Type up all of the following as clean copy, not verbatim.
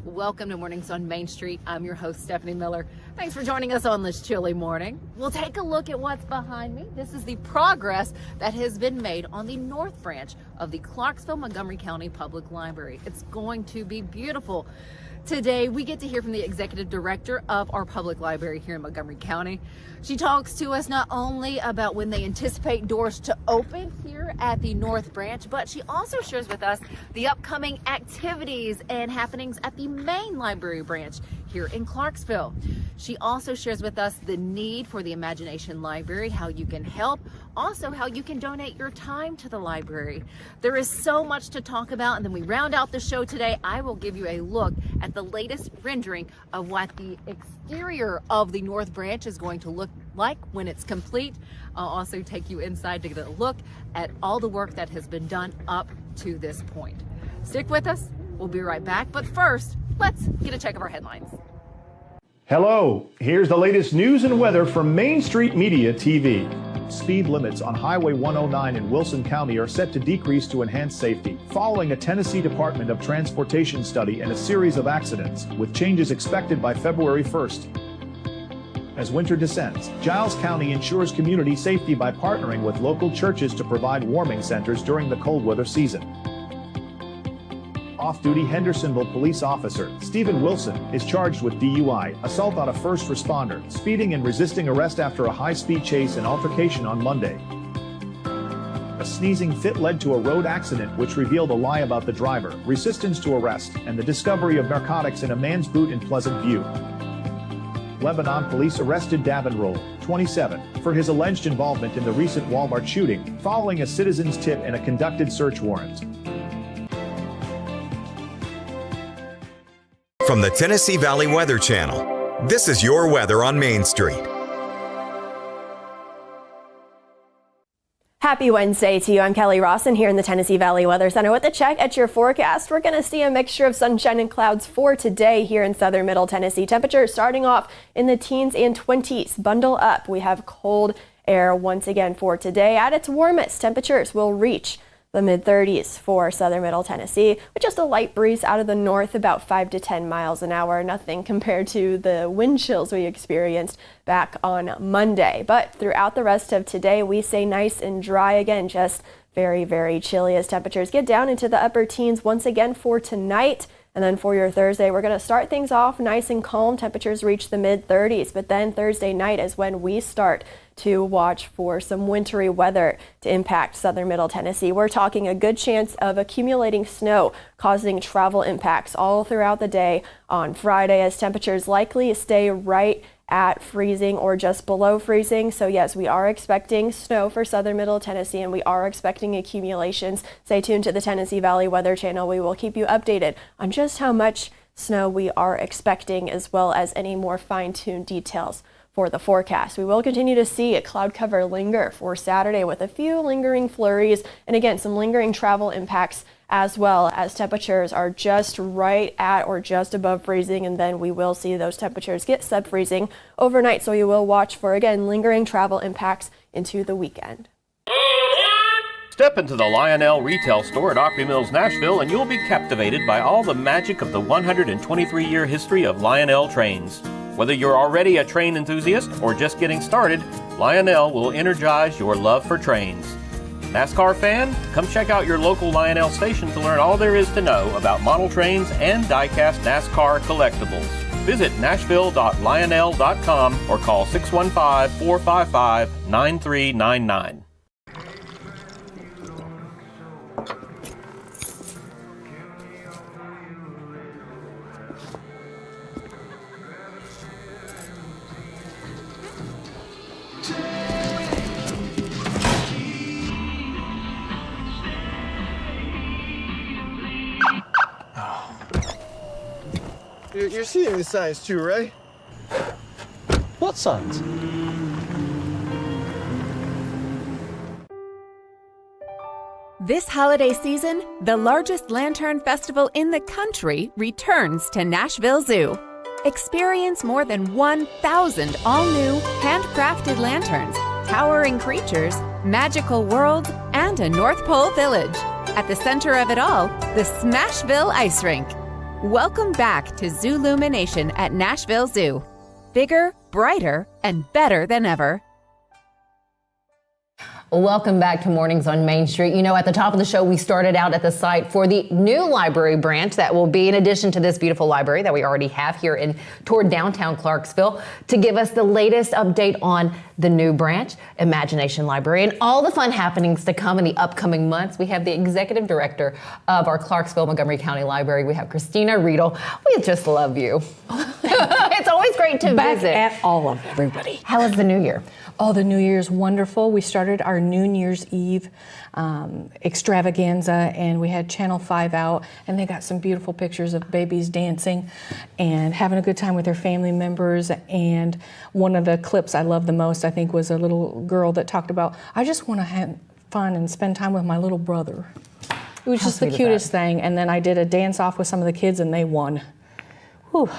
Welcome to Mornings on Main Street. I'm your host, Stefanie Miller. Thanks for joining us on this chilly morning. We'll take a look at what's behind me. This is the progress that has been made on the North Branch of the Clarksville-Montgomery County Public Library. It's going to be beautiful. Today, we get to hear from the executive director of our public library here in Montgomery County. She talks to us not only about when they anticipate doors to open here at the North Branch, but she also shares with us the upcoming activities and happenings at the main library branch here in Clarksville. She also shares with us the need for the Imagination Library, how you can help, also how you can donate your time to the library. There is so much to talk about, and then we round out the show today. I will give you a look at the latest rendering of what the exterior of the North Branch is going to look like when it's complete. I'll also take you inside to get a look at all the work that has been done up to this point. Stick with us. We'll be right back. But first, let's get a check of our headlines. Hello, here's the latest news and weather from Main Street Media TV. Speed limits on Highway 109 in Wilson County are set to decrease to enhance safety, following a Tennessee Department of Transportation study and a series of accidents, with changes expected by February 1st. As winter descends, Giles County ensures community safety by partnering with local churches to provide warming centers during the cold weather season. Off-duty Hendersonville police officer Stephen Wilson is charged with DUI, assault on a first responder, speeding and resisting arrest after a high-speed chase and altercation on Monday. A sneezing fit led to a road accident which revealed a lie about the driver, resistance to arrest, and the discovery of narcotics in a man's boot in Pleasant View. Lebanon police arrested Davin Roll, 27, for his alleged involvement in the recent Walmart shooting, following a citizen's tip and a conducted search warrant. From the Tennessee Valley Weather Channel, this is your weather on Main Street. Happy Wednesday to you. I'm Kelly Rawson here in the Tennessee Valley Weather Center with a check at your forecast. We're going to see a mixture of sunshine and clouds for today here in southern middle Tennessee. Temperatures starting off in the teens and 20s. Bundle up. We have cold air once again for today. At its warmest, temperatures will reach the mid-30s for southern middle Tennessee, with just a light breeze out of the north, about 5 to 10 miles an hour. Nothing compared to the wind chills we experienced back on Monday. But throughout the rest of today, we say nice and dry again, just very, very chilly as temperatures get down into the upper teens once again for tonight. And then for your Thursday, we're going to start things off nice and calm. Temperatures reach the mid-30s, but then Thursday night is when we start to watch for some wintry weather to impact southern middle Tennessee. We're talking a good chance of accumulating snow causing travel impacts all throughout the day on Friday, as temperatures likely stay right at freezing or just below freezing. So yes, we are expecting snow for southern middle Tennessee, and we are expecting accumulations. Stay tuned to the Tennessee Valley Weather Channel. We will keep you updated on just how much snow we are expecting, as well as any more fine-tuned details for the forecast. We will continue to see a cloud cover linger for Saturday with a few lingering flurries, and again, some lingering travel impacts, as well as temperatures are just right at or just above freezing, and then we will see those temperatures get sub-freezing overnight. So you will watch for, again, lingering travel impacts into the weekend. Step into the Lionel retail store at Opry Mills, Nashville, and you'll be captivated by all the magic of the 123-year history of Lionel trains. Whether you're already a train enthusiast or just getting started, Lionel will energize your love for trains. NASCAR fan? Come check out your local Lionel station to learn all there is to know about model trains and die-cast NASCAR collectibles. Visit nashville.lionel.com or call 615-455-9399. You're seeing the signs too, right? What signs? This holiday season, the largest lantern festival in the country returns to Nashville Zoo. Experience more than 1,000 all-new, handcrafted lanterns, towering creatures, magical worlds, and a North Pole village. At the center of it all, the Smashville Ice Rink. Welcome back to Zoolumination at Nashville Zoo. Bigger, brighter, and better than ever. Welcome back to Mornings on Main Street. You know, at the top of the show, we started out at the site for the new library branch that will be in addition to this beautiful library that we already have here toward downtown Clarksville. To give us the latest update on the new branch, Imagination Library, and all the fun happenings to come in the upcoming months, we have the executive director of our Clarksville-Montgomery County Library. We have Christina Riedel. We just love you. It's always great to Back visit. at all of everybody. How was the new year? Oh, the New Year's wonderful. We started our New Year's Eve extravaganza, and we had Channel 5 out, and they got some beautiful pictures of babies dancing and having a good time with their family members. And one of the clips I love the most, I think, was a little girl that talked about, I just want to have fun and spend time with my little brother. It was just the cutest thing. And then I did a dance off with some of the kids, and they won. Whew.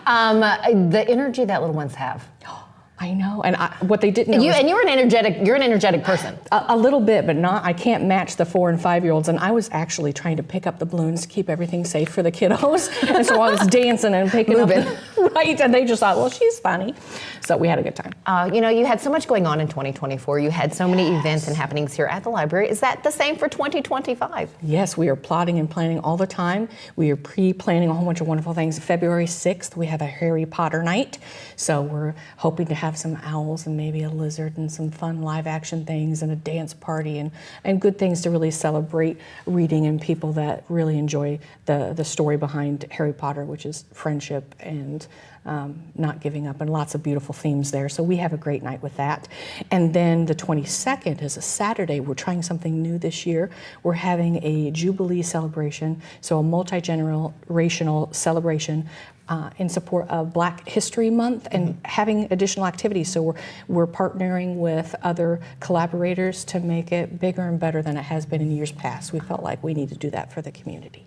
The energy that little ones have. I know, and what they didn't know. You're an energetic person. A little bit, but not. I can't match the 4- and 5-year-olds, and I was actually trying to pick up the balloons to keep everything safe for the kiddos, and so I was dancing and picking up, right? And they just thought, well, she's funny. So we had a good time. You had so much going on in 2024. You had so many events and happenings here at the library. Is that the same for 2025? Yes, we are plotting and planning all the time. We are pre-planning a whole bunch of wonderful things. February 6th, we have a Harry Potter night, so we're hoping to have some owls and maybe a lizard and some fun live action things and a dance party and good things to really celebrate reading and people that really enjoy the story behind Harry Potter, which is friendship and not giving up, and lots of beautiful themes there. So we have a great night with that. And then the 22nd is a Saturday. We're trying something new this year. We're having a Jubilee celebration, so a multi-generational celebration in support of Black History Month and having additional activities. So we're partnering with other collaborators to make it bigger and better than it has been in years past. We felt like we need to do that for the community.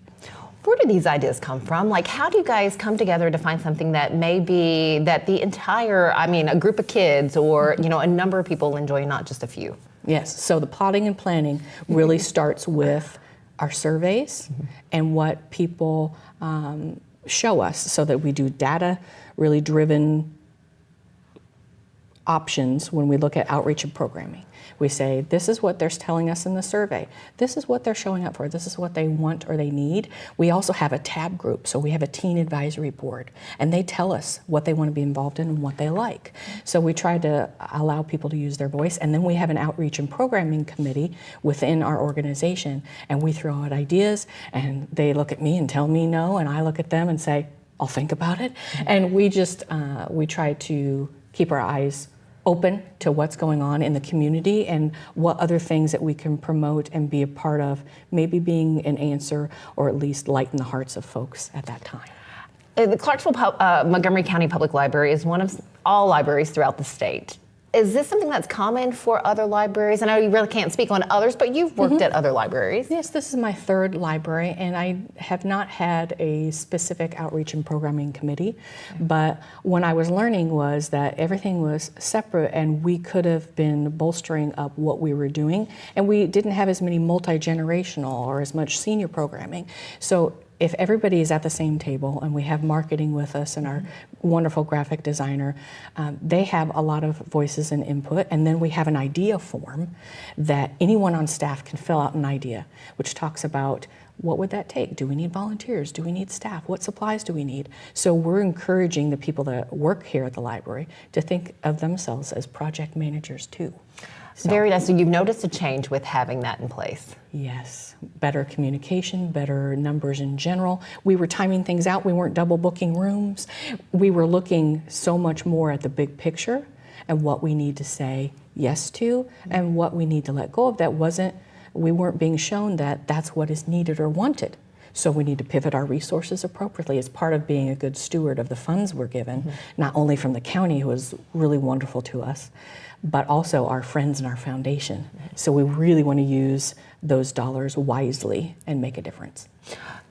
Where do these ideas come from? Like, how do you guys come together to find something that maybe that the entire, a group of kids or, a number of people enjoy, not just a few? Yes, so the plotting and planning really starts with our surveys and what people show us, so that we do data really driven options when we look at outreach and programming. We say, this is what they're telling us in the survey. This is what they're showing up for. This is what they want or they need. We also have a tab group, so we have a teen advisory board, and they tell us what they want to be involved in and what they like. So we try to allow people to use their voice, and then we have an outreach and programming committee within our organization, and we throw out ideas, and they look at me and tell me no, and I look at them and say, I'll think about it. And we just, we try to keep our eyes open to what's going on in the community and what other things that we can promote and be a part of, maybe being an answer or at least lighten the hearts of folks at that time. The Clarksville-Montgomery County Public Library is one of all libraries throughout the state. Is this something that's common for other libraries? I know you really can't speak on others, but you've worked at other libraries. Yes, this is my third library, and I have not had a specific outreach and programming committee. But when I was learning was that everything was separate, and we could have been bolstering up what we were doing, and we didn't have as many multi-generational or as much senior programming. So if everybody is at the same table and we have marketing with us and our wonderful graphic designer, they have a lot of voices and input, and then we have an idea form that anyone on staff can fill out an idea, which talks about what would that take? Do we need volunteers? Do we need staff? What supplies do we need? So we're encouraging the people that work here at the library to think of themselves as project managers too. So, very nice. So you've noticed a change with having that in place? Yes, better communication, better numbers in general. We were timing things out. We weren't double booking rooms. We were looking so much more at the big picture and what we need to say yes to and what we need to let go of. We weren't being shown that that's what is needed or wanted. So we need to pivot our resources appropriately as part of being a good steward of the funds we're given, not only from the county, who was really wonderful to us, but also our friends and our foundation. So we really want to use those dollars wisely and make a difference.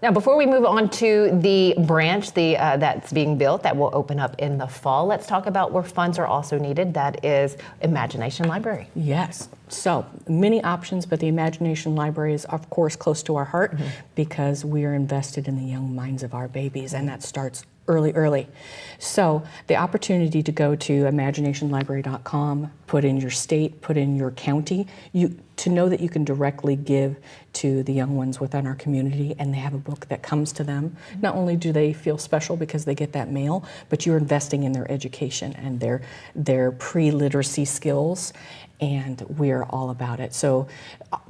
Now, before we move on to the branch that's being built that will open up in the fall, let's talk about where funds are also needed. That is Imagination Library. Yes. So many options, but the Imagination Library is, of course, close to our heart because we are invested in the young minds of our babies, and that starts early. So the opportunity to go to imaginationlibrary.com, put in your state, put in your county, to know that you can directly give to the young ones within our community, and they have a book that comes to them. Not only do they feel special because they get that mail, but you're investing in their education and their pre-literacy skills, and we're all about it. So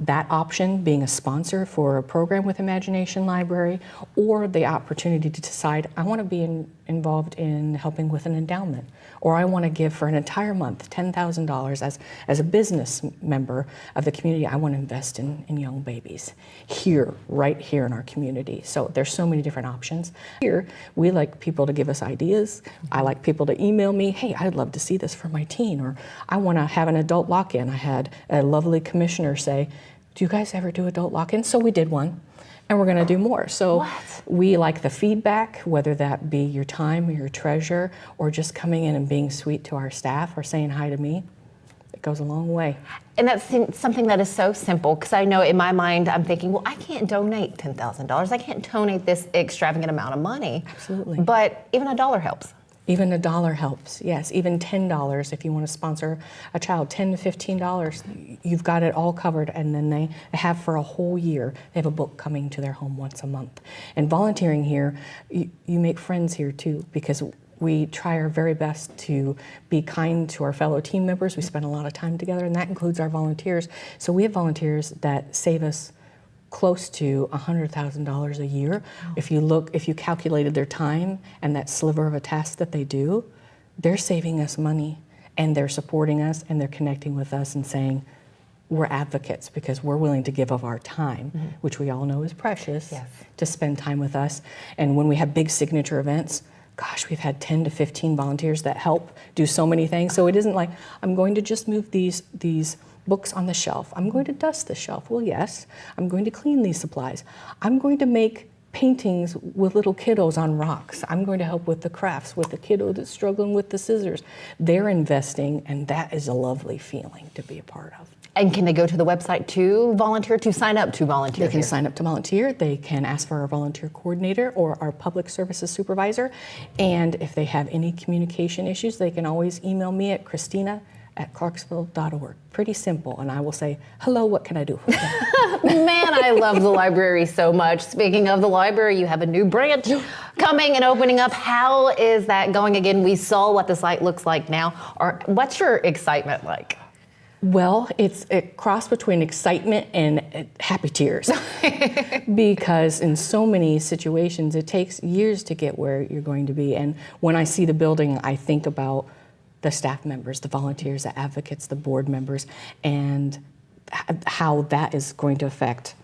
that option, being a sponsor for a program with Imagination Library, or the opportunity to decide, I want to be involved in helping with an endowment, or I want to give for an entire month $10,000 as a business member of the community. I want to invest in young babies right here in our community. So there's so many different options. Here, we like people to give us ideas. I like people to email me, hey, I'd love to see this for my teen, or I want to have an adult lock-in. I had a lovely commissioner say, do you guys ever do adult lock-in? So we did one. And we're going to do more. So we like the feedback, whether that be your time or your treasure, or just coming in and being sweet to our staff or saying hi to me. It goes a long way. And that's something that is so simple, because I know in my mind I'm thinking, well, I can't donate $10,000. I can't donate this extravagant amount of money. Absolutely. But even $1 helps. Even $1 helps, yes. Even $10 if you want to sponsor a child, $10 to $15. You've got it all covered, and then they have for a whole year. They have a book coming to their home once a month. And volunteering here, you make friends here too, because we try our very best to be kind to our fellow team members. We spend a lot of time together, and that includes our volunteers. So we have volunteers that save us close to $100,000 a year. If you calculated their time and that sliver of a task that they do, they're saving us money, and they're supporting us, and they're connecting with us and saying, we're advocates because we're willing to give of our time, which we all know is precious, to spend time with us. And when we have big signature events, gosh, we've had 10 to 15 volunteers that help do so many things. So it isn't like, I'm going to just move these books on the shelf. I'm going to dust the shelf. Well, yes. I'm going to clean these supplies. I'm going to make paintings with little kiddos on rocks. I'm going to help with the crafts with the kiddo that's struggling with the scissors. They're investing, and that is a lovely feeling to be a part of. And can they go to the website to volunteer, to sign up to volunteer? They can sign up to volunteer. They can ask for our volunteer coordinator or our public services supervisor. And if they have any communication issues, they can always email me at Christina@Clarksville.org. Pretty simple. And I will say, hello, what can I do for you? Man, I love the library so much. Speaking of the library, you have a new branch coming and opening up. How is that going? Again, we saw what the site looks like now. Or what's your excitement like? Well, it's a cross between excitement and happy tears because in so many situations, it takes years to get where you're going to be. And when I see the building, I think about the staff members, the volunteers, the advocates, the board members, and how that is going to affect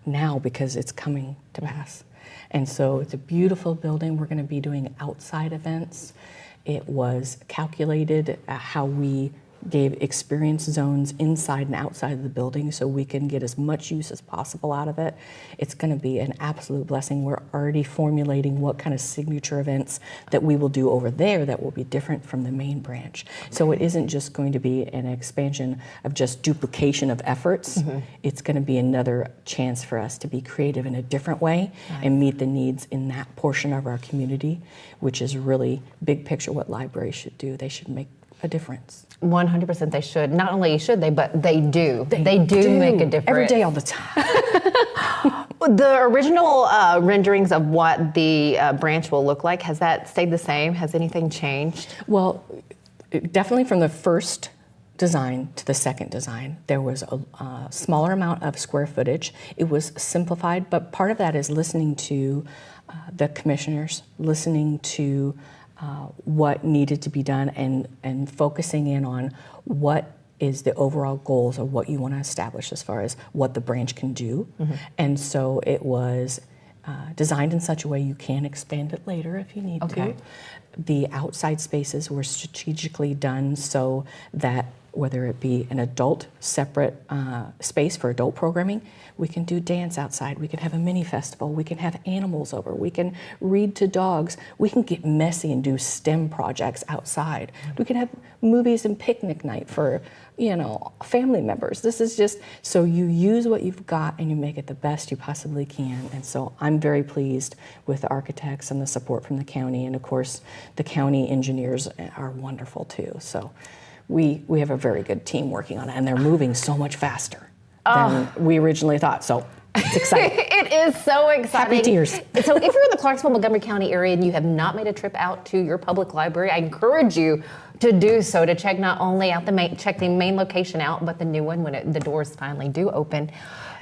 now because it's coming to pass. And so it's a beautiful building. We're going to be doing outside events. It was calculated how we gave experience zones inside and outside of the building so we can get as much use as possible out of it. It's going to be an absolute blessing. We're already formulating what kind of signature events that we will do over there that will be different from the main branch. So it isn't just going to be an expansion of just duplication of efforts. It's going to be another chance for us to be creative in a different way and meet the needs in that portion of our community, which is really big picture what libraries should do. They should make a difference. 100% they should. Not only should they, but they do. They do make a difference. Every day, all the time. The original renderings of what the branch will look like, has that stayed the same? Has anything changed? Well, definitely from the first design to the second design, there was a smaller amount of square footage. It was simplified, but part of that is listening to the commissioners, listening to what needed to be done and focusing in on what is the overall goals of what you want to establish as far as what the branch can do. And so it was designed in such a way you can expand it later if you need to. The outside spaces were strategically done so that whether it be an adult separate space for adult programming. We can do dance outside. We can have a mini festival. We can have animals over. We can read to dogs. We can get messy and do STEM projects outside. We can have movies and picnic night for, family members. This is just, so you use what you've got and you make it the best you possibly can. And so I'm very pleased with the architects and the support from the county. And of course, the county engineers are wonderful too. So we have a very good team working on it, and they're moving so much faster than we originally thought. So it's exciting. It is so exciting. Happy tears. So if you're in the Clarksville-Montgomery County area and you have not made a trip out to your public library, I encourage you to do so, to check not only out check the main location out, but the new one when the doors finally do open.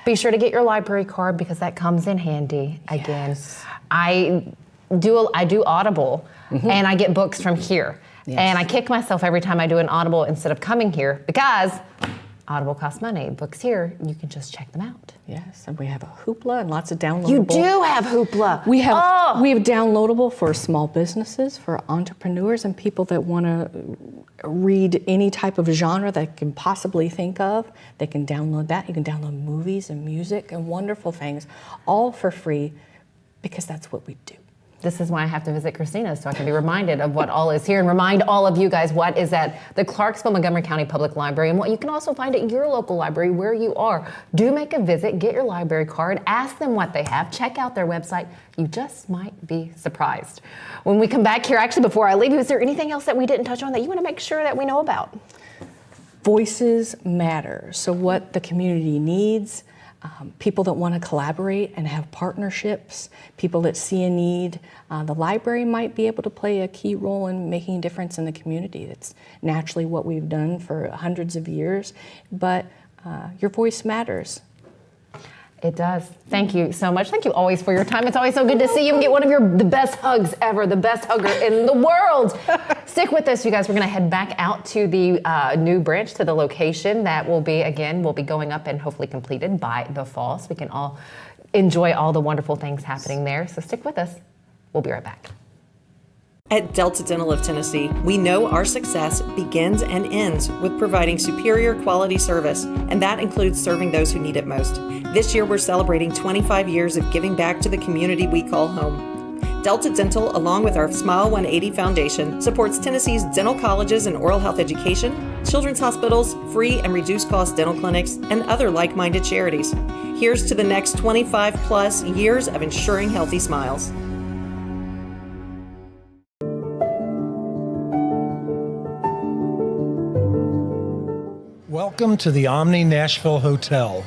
Be sure to get your library card because that comes in handy. Again, I do Audible and I get books from here. Yes. And I kick myself every time I do an Audible instead of coming here because Audible costs money. Books here, you can just check them out. Yes, and we have a Hoopla and lots of downloadable. You do have Hoopla. We have downloadable for small businesses, for entrepreneurs, and people that want to read any type of genre that can possibly think of. They can download that. You can download movies and music and wonderful things, all for free, because that's what we do. This is why I have to visit Christina's so I can be reminded of what all is here and remind all of you guys what is at the Clarksville-Montgomery County Public Library and what you can also find at your local library where you are. Do make a visit, get your library card, ask them what they have, check out their website. You just might be surprised. When we come back here, actually before I leave you, is there anything else that we didn't touch on that you want to make sure that we know about? Voices matter. So what the community needs, people that want to collaborate and have partnerships, people that see a need. The library might be able to play a key role in making a difference in the community. It's naturally what we've done for hundreds of years, but your voice matters. It does. Thank you so much. Thank you always for your time. It's always so good to see you and get one of the best hugs ever, the best hugger in the world. Stick with us, you guys. We're going to head back out to the new branch, to the location that will be going up and hopefully completed by the fall, so we can all enjoy all the wonderful things happening there. So stick with us. We'll be right back. At Delta Dental of Tennessee, we know our success begins and ends with providing superior quality service, and that includes serving those who need it most. This year, we're celebrating 25 years of giving back to the community we call home. Delta Dental, along with our Smile 180 Foundation, supports Tennessee's dental colleges and oral health education, children's hospitals, free and reduced cost dental clinics, and other like-minded charities. Here's to the next 25 plus years of ensuring healthy smiles. Welcome to the Omni Nashville Hotel.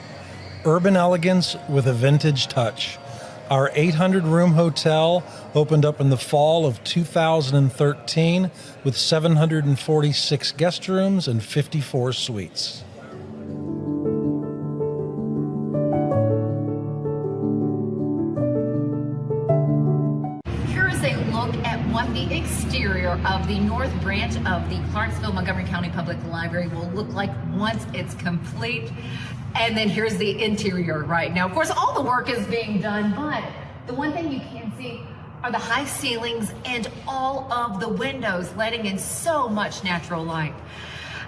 Urban elegance with a vintage touch. Our 800-room hotel opened up in the fall of 2013 with 746 guest rooms and 54 suites. What the exterior of the North Branch of the Clarksville-Montgomery County Public Library will look like once it's complete. And then here's the interior right now. Of course, all the work is being done, but the one thing you can see are the high ceilings and all of the windows letting in so much natural light.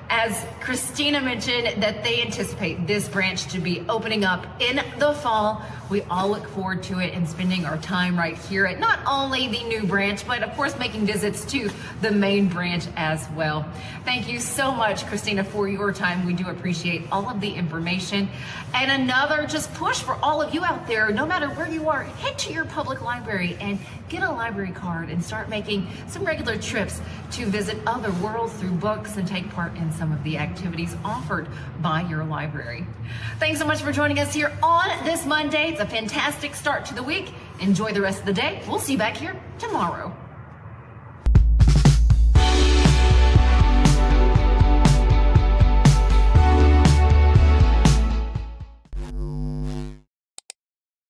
As Christina mentioned, that they anticipate this branch to be opening up in the fall. We all look forward to it and spending our time right here at not only the new branch, but of course making visits to the main branch as well. Thank you so much, Christina, for your time. We do appreciate all of the information. And another just push for all of you out there, no matter where you are, head to your public library and get a library card and start making some regular trips to visit other worlds through books and take part in some of the activities offered by your library. Thanks so much for joining us here on this Monday. It's a fantastic start to the week. Enjoy the rest of the day. We'll see you back here tomorrow.